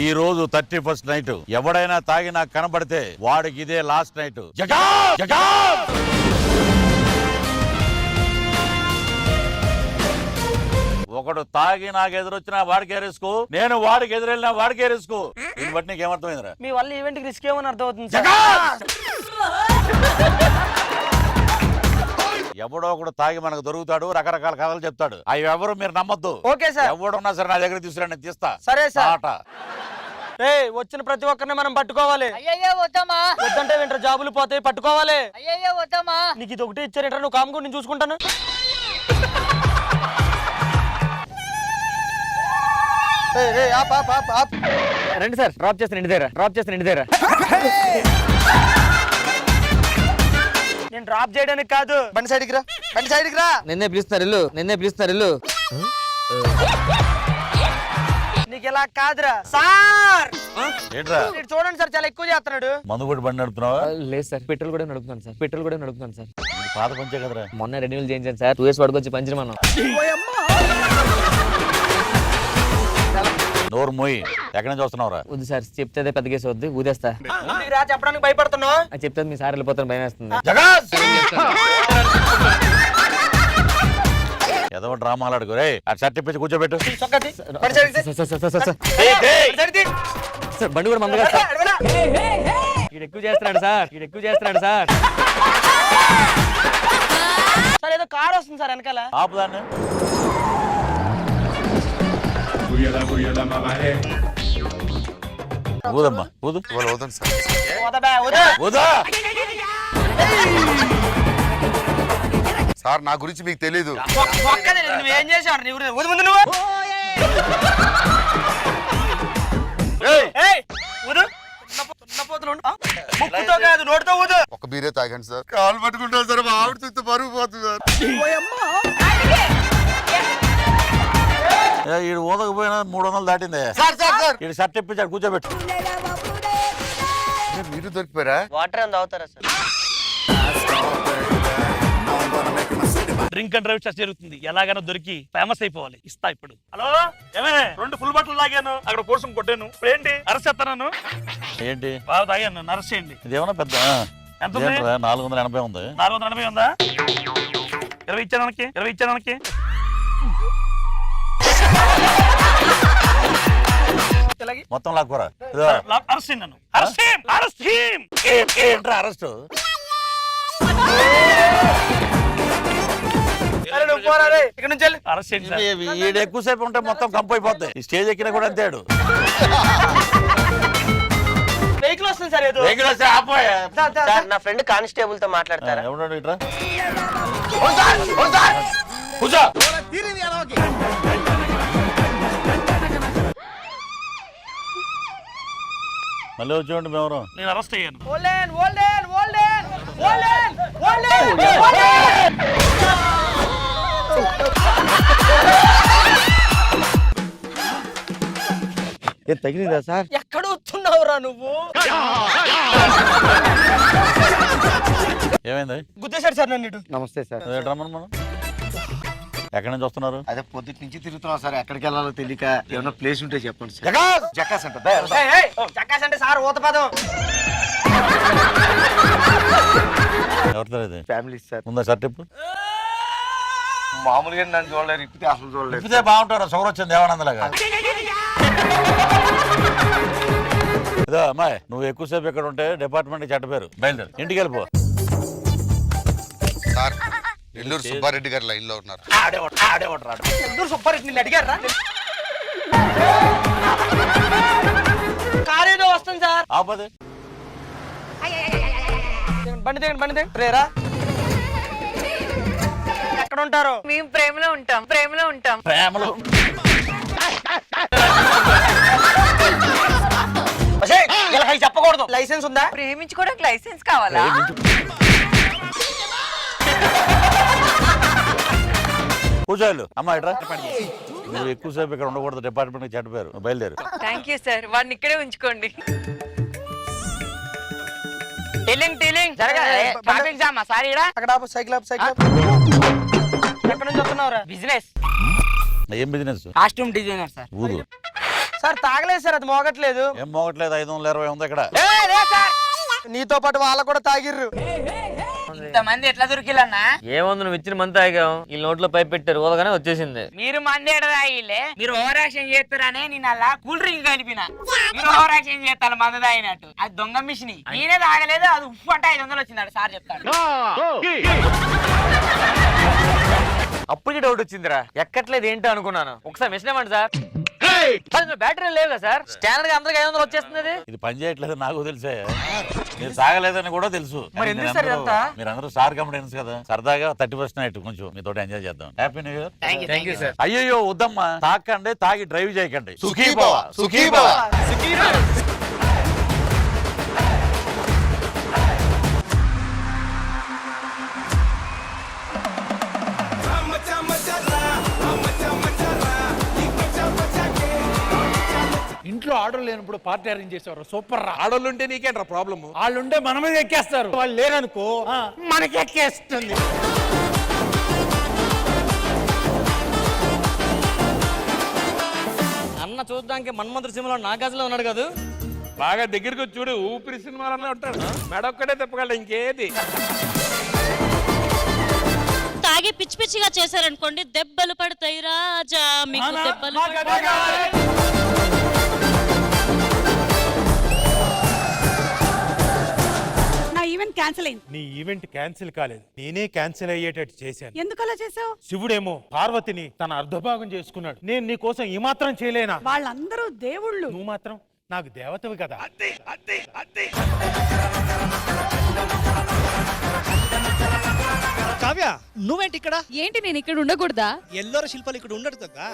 ఈ రోజు 31st night ఎవడైనా తాగి నాకు కనబడితే వాడికి ఇదే లాస్ట్ నైట్. ఒకడు తాగి నాకు ఎదురొచ్చినా వాడికే రిస్క్, నేను వాడికి ఎదురెళ్ళినా వాడికే రిస్క్. దీన్ని బట్టి నీకు ఏమర్థమైందిరా? మీ వల్ల ఈవెంట్ కి రిస్క్ ఏమని అర్థమవుతుంది? ఎవడో ఒకడు తాగి మనకు దొరుకుతాడు, రకరకాల కథలు చెప్తాడు. అవి ఎవరు మీరు నమ్మొద్దు. Okay sir. ఎవడున్నా సరే నా దగ్గర తీసుకురండి, నేను తీస్తా. సరే సార్. ఆట వచ్చిన ప్రతి ఒక్కరిని మనం పట్టుకోవాలి. అయ్యయ్యో వద్దమ్మా. వద్దంటే వింటర్ జాబులు పోతాయి, పట్టుకోవాలి. అయ్యయ్యో వద్దమ్మా. నీకు ఇది ఒకటి ఇచ్చారంట, నువ్వు కామ్గా నేను చూసుకుంటాను. రండి సార్, డ్రాప్ చేస్తాను ఇంటి దగ్గర. నేను డ్రాప్ చేయడానికి కాదు, బండి సైడ్కి రా. నిన్నే పిలుస్తున్నారు ఇల్లు. నీకు ఇలా కాదురా సార్. ఏంట్రా చూడండి సార్, చాలా ఎక్కువ చేస్తున్నాడు. మందు కొట్టి బండి నడుపుతున్నావా? లేదు సార్, పెట్రోల్ కూడా నడుపుతాను సార్. పాత పంచే కదరా. మొన్న రెన్యూల్ చేయించాను సార్, 2 years పడుకొచ్చి పంచిన మనం. నోరు మోయి. ఎక్కడి నుంచి వస్తున్నావురా? వద్దు సార్, చెప్తే పెద్ద కేసు వద్దు, ఊదేస్తా. చెప్పడానికి భయపడుతున్నావు. చెప్తే మీ సార్ వెళ్ళిపోతాను, భయం వేస్తుంది. ఏదో డ్రామాలు అడుగు రే. ఆ షర్ట్ ఇప్పించి కూర్చోబెట్టు. సార్ బండి కూడా మందుగా ఈడు ఎక్కువ చేస్తున్నాడు సార్. సార్ ఏదో కార్ వస్తుంది సార్ వెనకాల. ఆపుదాన్ని. ఊదమ్మా, ఊదు. ఊదా. సార్ నా గురించి మీకు తెలీదు. నువ్వేం చేసావు? ముందు నువ్వు నోటితో ఊదు. ఒక బీరే తాగండి సార్. కాలు పట్టుకుంటాను సార్, మా ఆవిడ చూస్తే పరుగు పోతుంది సార్. ఈడు ఊదకపోయినా 300 దాటిందే. ఈడు షర్ట్ ఇప్పించాడు, కూర్చోబెట్టు. మీరు దొరికిపోయారా? వాటర్ ఏం తాగుతారా sir? Drink and drive test జరుగుతుంది. ఎలాగైనా దొరికి ఫేమస్ అయిపోవాలి. ఇస్తా ఇప్పుడు. హలో, ఏమే 2 ఫుల్ బాటిల్ తాగాను, అక్కడ కోసం కొట్టాను. ఇప్పుడు ఏంటి అరెస్ట్ చేస్తాను? ఏంటి బాగా తాగాను, అరెస్ట్ చేయండి. ఇదేమన్నా పెద్ద ఎంత ఉంది? 480 ఉంది. 480 ఉందా? 20 ఇచ్చానికి. మొత్తం లాక్కోరా. అరెస్ట్ చేయండి నన్ను. ఏంట్రా అరెస్ట్? అరెస్ట్ చేయండి సార్. ఈడు ఎక్కువసేపు ఉంటే మొత్తం కంపు అయిపోద్ది. ఈ స్టేజ్ ఎక్కినా కూడా అంతేడు. వెహికల్ వస్తుంది సార్. వెహికల్ వస్తే ఆపోయా. నా ఫ్రెండ్ కానిస్టేబుల్ తో మాట్లాడతారా? ఎవడాడు ఇట్రా? కూర్చో. మళ్ళీ వచ్చేయండి మేమరు. నేను అరెస్ట్ అయ్యాను. తగిలిందా సార్? ఎక్కడ వస్తున్నావురా నువ్వు? ఏమైంది? గుద్దేశాడు సార్ నన్ను. నమస్తే సార్. రమ్మను మనం. ఎక్కడి నుంచి వస్తున్నారు? అదే పొద్దుటి నుంచి తిరుగుతున్నాం సార్, ఎక్కడికి వెళ్ళాలో తెలియక. ఏమైనా ప్లేస్ ఉంటే చెప్పండి సార్. జకాస్ అంటే సార్ ఊతపదం. ఎవరితో ఇది? Family sir. ఉందా షర్ట్ ఇప్పు? మామూలుగా నన్ను చూడలేరు, ఇప్పితే అసలు చూడలేదు. ఇప్పితే బాగుంటారు. షుగర్ వచ్చింది దేవానందలాగా. ఇదో అమ్మాయి, నువ్వు ఎక్కువసేపు ఇక్కడ ఉంటే డిపార్ట్మెంట్ చెడ్డ పేరు. బయలుదేరు, ఇంటికి వెళ్ళిపో. సార్ నెల్లూరు సుబ్బారెడ్డి గారు లైన్ లో ఉన్నారు. నెల్లూరు సుబ్బారెడ్డి నిన్ను అడిగారా? కార్ ఏదో వస్తుంది సార్. ఆపదే. బండి రేరా. ఎక్కడ ఉంటారు? మేము ప్రేమలో ఉంటాం. ప్రేమలో చెప్పకూడదు. లైసెన్స్ ఉందా? ప్రేమించుకోవడానికి లైసెన్స్ కావాలా? కూర్చోలు. అమ్మా ఇట్రా. నువ్వు ఎక్కువసేపు ఇక్కడ ఉండకూడదు, డిపార్ట్మెంట్ చెడ్డ పేరు. బయలుదేరు. థ్యాంక్ యూ సార్, వాడిని ఇక్కడే ఉంచుకోండి. ఎక్కడ నుంచి వస్తున్నావురా? బిజినెస్. ఏం బిజినెస్? Costume designer sir. ఊదు. సార్ తాగలేదు సార్, అది మోగట్లేదు. ఏం మోగట్లేదు, 520 ఉంది ఇక్కడ. నీతో పాటు వాళ్ళకు కూడా తాగిర్రు. ఇంతమంది ఎట్లా దొరికిల్లన్నా? ఏముంది, నువ్వు ఇచ్చిన మంది తాగాం, ఈ నోట్లో పైప్ పెట్టారు, ఊదగానే వచ్చేసింది. మీరు మంది ఎడ తాగిలే? మీరు ఓవర్ యాక్షన్ చేస్తారనే నేను అలా కూల్ డ్రింక్ కలిపిన. మీరు ఓవర్ యాక్షన్ చేస్తారు మందు తాగినట్టు. అది దొంగ మిషన్, నేనే తాగలేదు. అది ఉప్పు అంటే 500 వచ్చింది సార్ చెప్తాడు. అప్పటికి డౌట్ వచ్చిందిరా, ఎక్కట్లేదు ఏంటో అనుకున్నాను. ఒకసారి మిషన్ ఏమండి సార్? బ్యాటరీ లేవు కదా సార్, స్టాండర్డ్ గా అందరికి 500 వచ్చేస్తుంది. ఇది పని చేయట్లేదు నాకు తెలిసే, మీరు తాగలేదని కూడా తెలుసు. మరి ఎందుకు సార్ ఇదంతా? మీరందరూ స్టార్ కంపెనీస్ కదా, సరదాగా 30% నైట్ కొంచెం మీతో ఎంజాయ్ చేద్దాం. Happy new year. Thank you sir. అయ్యో వద్దమ్మా, తాకండి, తాగి డ్రైవ్ చేయకండి. సుఖీభవ, సుఖీభవ. ఇంట్లో ఆర్డర్ లేనప్పుడు పార్టీ అరేంజ్ చేసేవారు. సూపర్ రా. ఆర్డర్లు ఉంటే నీకేంట్రా ప్రాబ్లమ్? వాళ్ళు ఉంటే మన మీద ఎక్కేస్తారు, వాళ్ళు లేరనుకో మనకి ఎక్కేస్తుంది. అన్న చూడడానికి మన్మంత్రి సినిమాలో నాగార్జున ఉన్నాడు కదా, బాగా దగ్గరికి వచ్చి చూడు, ఊపిరి సినిమాలనే ఉంటాడు. మెడొక్కడే తిప్పగలడు, ఇంకేది. తాగి పిచ్చి పిచ్చిగా చేశారనుకోండి, దెబ్బలు పడతాయి రాజా, మీకు దెబ్బలు పడతాయి. ఈవెంట్ క్యాన్సిల్ అయింది. నీ ఈవెంట్ క్యాన్సిల్ కాలేదు, నేనే క్యాన్సిల్ అయ్యేటట్టు చేశాను. ఎందుకు అలా చేసావు? శివుడేమో పార్వతిని తన అర్ధభాగం చేసుకున్నాడు. నేను నీ కోసం ఈ మాత్రం చేయలేనా? వాళ్ళందరూ దేవుళ్ళు, నువ్వు మాత్రం నాకు దేవతవి కదా. కావ్య, నువ్వేంటి ఇక్కడ? ఏంటి నేను ఇక్కడ ఉండకూడదా? ఎల్లోర శిల్పాలు ఇక్కడ ఉండడు కదా.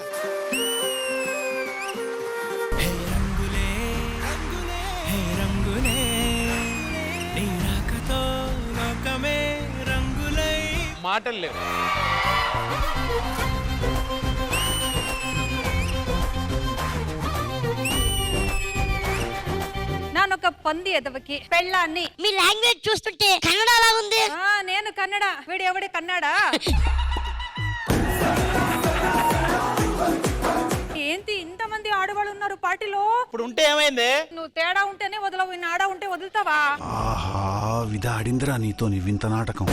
మాటలు లేవు. నానొక పంది ఎదవకి పెళ్ళాన్ని. మీ లాంగ్వేజ్ చూస్తుంటే కన్నడ అలా ఉంది. నేను కన్నడ, వీడు ఎవడే కన్నడ. ఏంటి ఇంతమంది ఆడవాళ్ళు ఉన్నారు పార్టీలో? ఇప్పుడు ఉంటే ఏమైంది? నువ్వు తేడా ఉంటేనే వదలవు, ఆడ ఉంటే వదులుతావా? ఆహా, విధాడిందిరా నీతో నీ వింత నాటకం.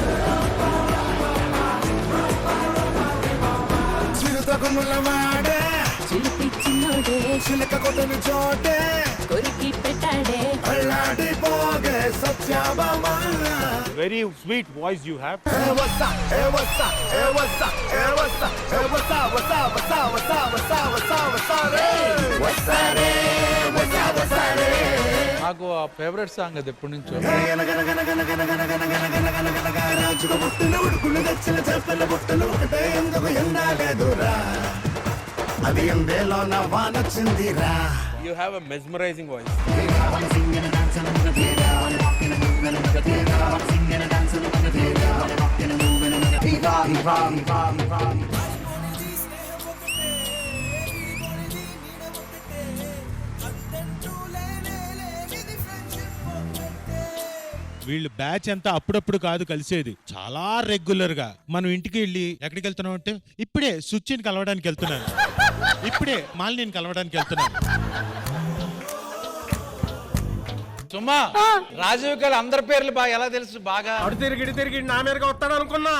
Very sweet voice you have. నాకు ఆ ఫేవరెట్ సాంగ్ అది ఎప్పటి నుంచో. You have a mesmerizing voice. వీళ్ళు బ్యాచ్ అంతా అప్పుడప్పుడు కాదు కలిసేది, చాలా రెగ్యులర్ గా. మనం ఇంటికి వెళ్ళి ఎక్కడికి వెళ్తున్నాం అంటే, ఇప్పుడే సుచ్చిని కలవడానికి వెళ్తున్నాను, ఇప్పుడే మాలిని కలవడానికి వెళ్తున్నాను. సుమా, రాజీవ్ గారు అందరి పేర్లు బాగా ఎలా తెలుసు? బాగా అడు తిరిగి నా మీదగా వస్తాడు అనుకున్నా.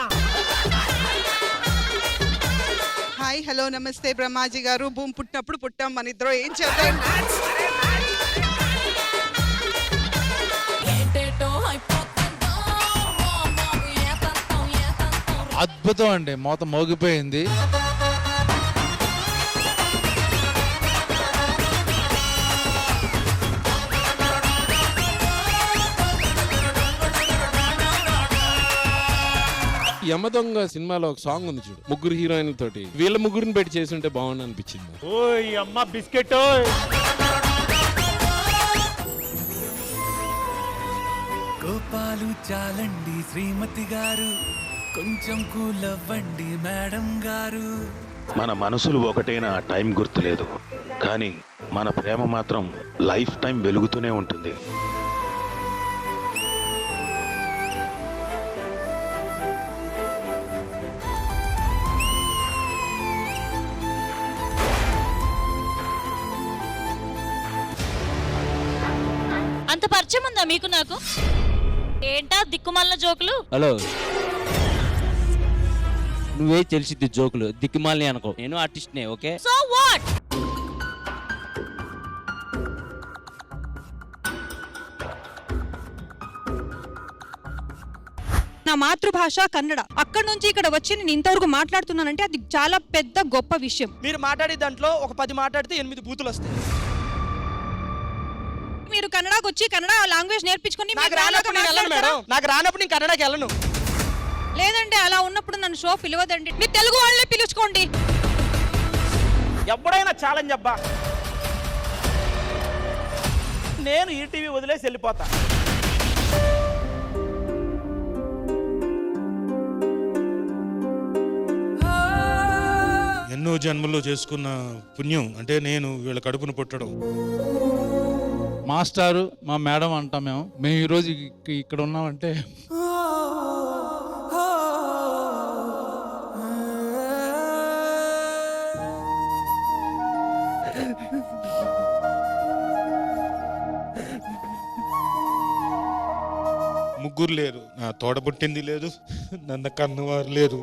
హాయ్ హలో నమస్తే బ్రహ్మాజీ గారు. భూమి పుట్టినప్పుడు పుట్టాం మన ఇద్దరు, ఏం చేద్దాం? అద్భుతం అండి, మోత మోగిపోయింది. యమదొంగ సినిమాలో ఒక సాంగ్ ఉంది చూడు, ముగ్గురు హీరోయిన్ల తోటి, వీళ్ళ ముగ్గురిని పెట్టి చేస్తుంటే బాగుంది అనిపించింది. ఓయ్ అమ్మ బిస్కెట్. గోపాలు చాలండి శ్రీమతి గారు, కొంచెం కూలవ్వండి మేడం గారు. మన మనసులు ఒకటైనా టైం గుర్తులేదు, కానీ మన ప్రేమ మాత్రం లైఫ్ టైం వెలుగుతూనే ఉంటుంది. అంత పరిచయం ఉందా మీకు నాకు? ఏంటా దిక్కుమాలిన జోకులు? హలో, నువ్వే తెలిసిద్ది జోకులు, దిక్కుమాలిని అనుకో. నేను ఆర్టిస్ట్నే, ఓకే? So what? నా మాతృభాష కన్నడ. అక్కడ నుంచి ఇక్కడ వచ్చి నేను ఇంతవరకు మాట్లాడుతున్నానంటే అది చాలా పెద్ద గొప్ప విషయం. మీరు మాట్లాడే దాంట్లో ఒక 10 మాట్లాడితే 8 బూతులు వస్తాయి. మీరు కన్నడకు వచ్చి కన్నడ లాంగ్వేజ్ నేర్పించుకొని నాకు రానప్పుడు నేను వెళ్ళను మేడం, నాకు రానప్పుడు నేను కన్నడకి వెళ్ళను. లేదంటే అలా ఉన్నప్పుడు నన్ను షో పిలవదండి, మీరు తెలుగు వాళ్ళే పిలుచుకోండి. ఎప్పుడైనా ఛాలెంజ్ అబ్బా, నేను ఈ టీవీ వదిలేసి వెళ్ళిపోతా. ఎన్నో జన్మల్లో చేసుకున్న పుణ్యం అంటే నేను వీళ్ళ కడుపును పుట్టడం. మాస్టారు, మా మేడం అంటాం మేము ఈరోజు ఇక్కడ ఉన్నామంటే ముగ్గురు లేరు, నా తోడ పుట్టింది లేదు, నన్ను కన్నవారు లేరు.